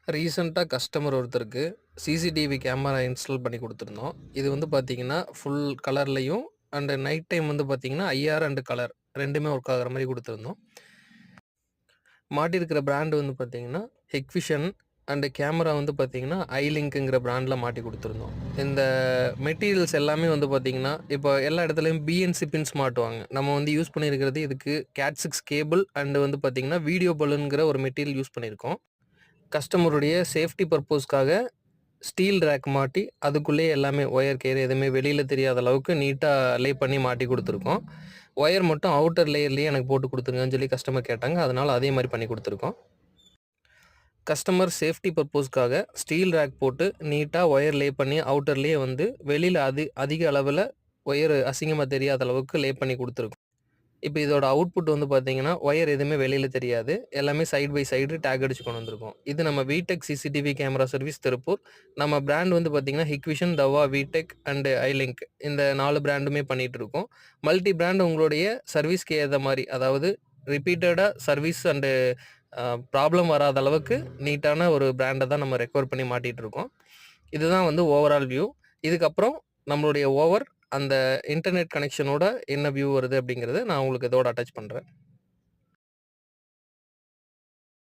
ரீசென்ட்டா கஸ்டமர் ஒருத்தருக்கு CCTV camera install பண்ணி குடுத்துருந்தோம். இது வந்து பார்த்தீங்கன்னா, ஃபுல் கலர்லயும் அண்ட் நைட் டைம் வந்து பார்த்தீங்கன்னா, ஐஆர் அண்ட் கலர் 2மே ஒர்க் ஆகுற மாரி குடுத்துருந்தோம். மாட்டியிருக்கிற பிராண்ட் வந்து பார்த்தீங்கன்னா, ஹிக்விஷன் அண்ட் கேமரா வந்து பார்த்தீங்கன்னா, ஐலிங்க்ங்கிற பிராண்ட்ல மாட்டி குடுத்துருந்தோம். இந்த மெட்டீரியல்ஸ் எல்லாமே வந்து பார்த்தீங்கன்னா, இப்போ எல்லா இடத்துலயும் பிஎன்சி பின்ஸ் மாட்டுவாங்க. நம்ம வந்து யூஸ் பண்ணியிருக்கிறது இதுக்கு கேட்6 கேபிள் அண்ட் வந்து பார்த்தீங்கன்னா, வீடியோ பலூன்ங்கிற ஒரு மெட்டீரியல் யூஸ் பண்ணியிருக்கோம். கஸ்டமருடைய சேஃப்டி பர்ப்பஸ்க்காக ஸ்டீல் ரேக் மாட்டி, அதுக்குள்ளேயே எல்லாமே ஒயர் கேர் எதுவுமே வெளியில தெரியாத அளவுக்கு நீட்டா லே பண்ணி மாட்டி குடுத்துருக்கோம். ஒயர் மட்டும் அவுட்டர் லேயர்லயே எனக்கு போட்டு குடுத்துருங்கன்னு சொல்லி கஸ்டமர் கேட்டாங்க. அதனால அதே மாரி பண்ணி குடுத்துருக்கோம். கஸ்டமர் சேஃப்டி பர்ப்பஸ்க்காக ஸ்டீல் ரேக் போட்டு நீட்டா ஒயர் லே பண்ணி அவுட்டர்லயே வந்து வெளியில அதிக அளவுல ஒயர் அசிங்கமா தெரியாத அளவுக்கு லே பண்ணி குடுத்துருக்கோம். இப்ப இதோட அவுட்புட் வந்து பார்த்தீங்கன்னா, ஒயர் எதுவுமே வெளியில தெரியாது. எல்லாமே சைட் பை சைடு டேக் அடிச்சு கொண்டு வந்திருக்கோம். இது நம்ம விடெக் சிசிடிவி கேமரா சர்வீஸ் திருப்பூர். நம்ம பிராண்ட் வந்து பார்த்தீங்கன்னா, ஹிக்விஷன், தவா, விடெக் அண்ட் ஐலிங்க் இந்த 4 பிராண்டுமே பண்ணிட்டு இருக்கோம். மல்டி பிராண்ட் உங்களுடைய சர்வீஸ்க்கு ஏத்த மாரி, அதாவது ரிப்பீட்டடா சர்வீஸ் அண்ட் ப்ராப்ளம் வராத அளவுக்கு நீட்டான ஒரு பிராண்ட தான் நம்ம ரெக்கவர் பண்ணி மாட்டிட்டு இருக்கோம். இதுதான் வந்து ஓவரால் வியூ. இதுக்கப்புறம் நம்மளுடைய அந்த இன்டர்நெட் கனெக்ஷனோட என்ன வியூ வருது அப்படிங்கிறத நான் உங்களுக்கு இதோட அட்டாச் பண்றேன்.